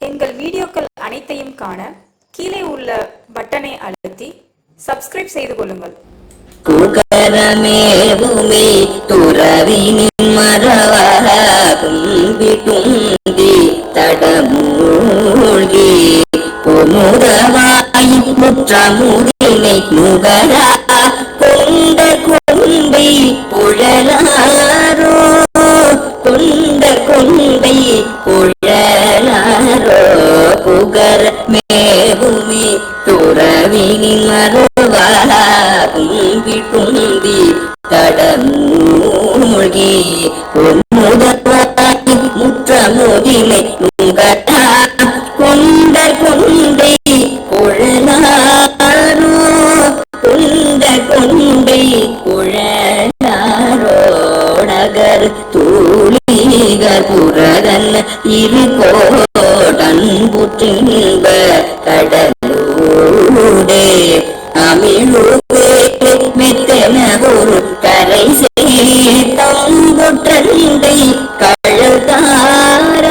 எங்கள் வீடியோக்கள் அனைத்தையும் காண கீழே உள்ள பட்டனை அழுத்தி சப்ஸ்கிரைப் செய்து கொள்ளுங்கள். குகரமேவுமே துறவினின் மறவாகும் விட்டுந்தி தடமூழ்கி பொமுதவாய் முற்றமுதினை நுகரா கொண்ட கொண்டை புழலாரோ கொண்ட கொண்டை புழலாரோ புகர் மேவுமே துறவினின் மறவாகும் விட்டுந்தி தடமூழ்கி பொமுதவாய் முற்றமுதினை நுகரா கொண்ட கொண்டை புழலாரோ கொண்ட கொண்டை புழலாரோ நகர் தூளிகர் புரதன் இருகோடன் புற்றின்ப கடலூடே அமிழுவே மெத்தன ஒரு கரை சேர்த்தம்புற்றண்டை கழல்தாராய்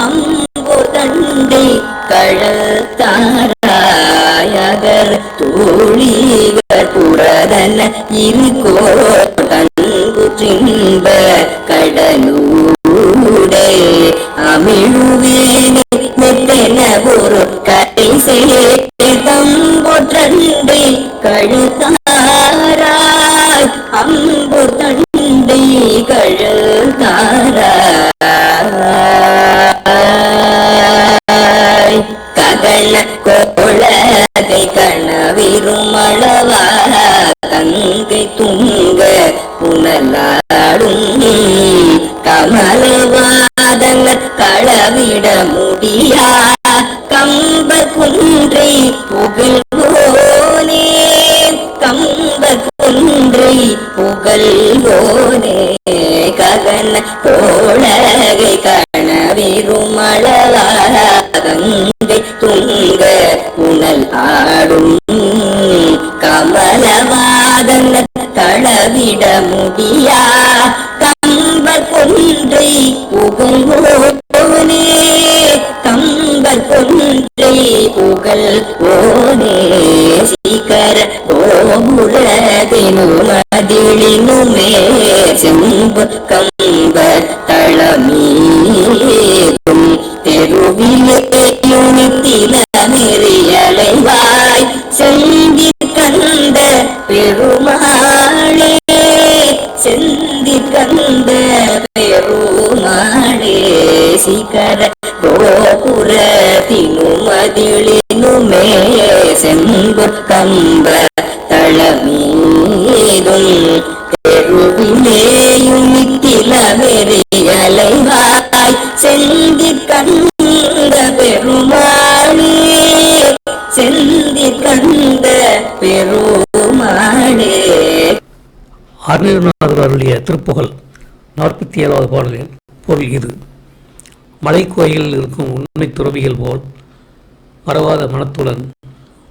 அம்புதண்டை கழல்தாராயகர் தூளிகர் புரதன் இருகோடன் புற்றின்ப கடலூடே அமிழுவேனே மெத்தன ஒரு கரை சேர்த்தம்புற்றண்டை கழுத்தாராய் அம்புதண்டை கழுத்தாராய் ககன கோளகை கணவிருமளவா கங்கை துங்க புனலாடும் கமலவாதங்க களவிட முடியா கம்ப குன்றை புகழ்வோனே கம்ப குன்றை புகழ்வோனே ககன கோளகை கணவிருமளவா கங்கை துங்க புனல் ஆடும் கமலவாதங்க களவிட முடியா கம்ப கொன்றை புகழ்வோனே கம்ப கொன்றை புகழ்வோனே சீக்கர கோபுரத்தினு மதிளினுமே செம்பு கம்ப தளமீதும் தெருவிலேயுனித்தில நெறியலைவாய் செந்தி கந்த பெருமாளே செந்தி கந்த பெருமாளே சிகர கோபுரத்தினு மதிளினுமே செம்பு கம்ப தளமீதும் தெருவிலேயுனித்தில நெறியலைவாய் செந்தி கந்த பெருமாளே செந்தி கந்த பெருமாளே. அருணகிரிநாதர் அருளிய திருப்புகழ் 47வது பாடலின் பொருள் இது. மலைக்கோயிலில் இருக்கும் உண்மை துறவிகள் போல் மறவாத மனத்துடன்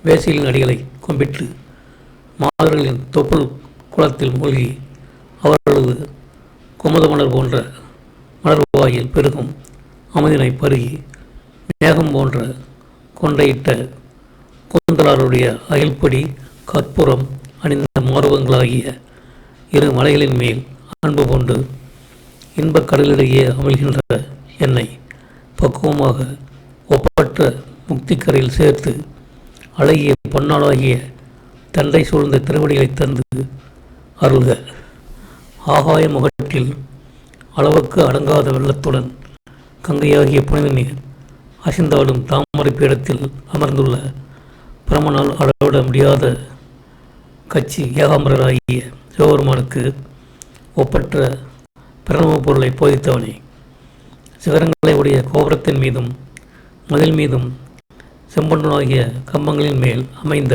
வேசியின் அடிகளை கும்பிட்டு மாதர்களின் தொப்புள் குளத்தில் மூழ்கி அவர்களது குமுதமலர் போன்ற மலர்வாயில் பெருகும் அமைதினை பருகி மேகம் போன்ற கொண்டையிட்ட கூந்தலாருடைய அயல்படி கற்பூரம் அணிந்த மார்பங்களாகிய இரு மலைகளின் மேல் அன்பு கொண்டு இன்பக் கடலிடையே அமிழ்கின்ற என்னை பக்குவமாக ஒப்பற்ற முக்திக்கரையில் சேர்த்து அழகிய பொன்னாளாகிய தண்டை சூழ்ந்த திருவடிகளை தந்து அருள்க. ஆகாய முகட்டில் அளவுக்கு அடங்காத வெள்ளத்துடன் கங்கையாகிய புனித நீர் அசிந்தாடும் தாமரை பீடத்தில் அமர்ந்துள்ள பிரமனால் அளவிட முடியாத கட்சி ஏகாம்பரராகிய சிவபெருமானுக்கு ஒப்பற்ற பிரணவ பொருளை போதித்தவனே, சிகரங்களை உடைய கோபுரத்தின் மீதும் மதில் மீதும் செம்பொன்னாகிய கம்பங்களின் மேல் அமைந்த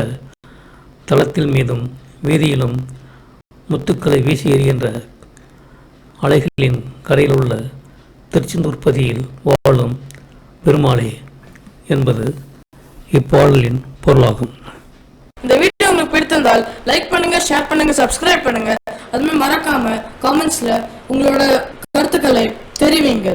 தளத்தில் மீதும் வீதியிலும் முத்துக்களை வீசி எறிகின்ற அலைகளின் கரையில் உள்ள திருச்செந்தூர்பதியில் வாழும் பெருமாளே என்பது இப்பாடலின் பொருளாகும். இந்த வீடியோ உங்களுக்கு பிடித்திருந்தால் லைக் பண்ணுங்க, ஷேர் பண்ணுங்க, சப்ஸ்கிரைப் பண்ணுங்க. அதுமே மறக்காம கமெண்ட்ஸ்ல உங்களோட கருத்துக்களை தெரிவிங்க.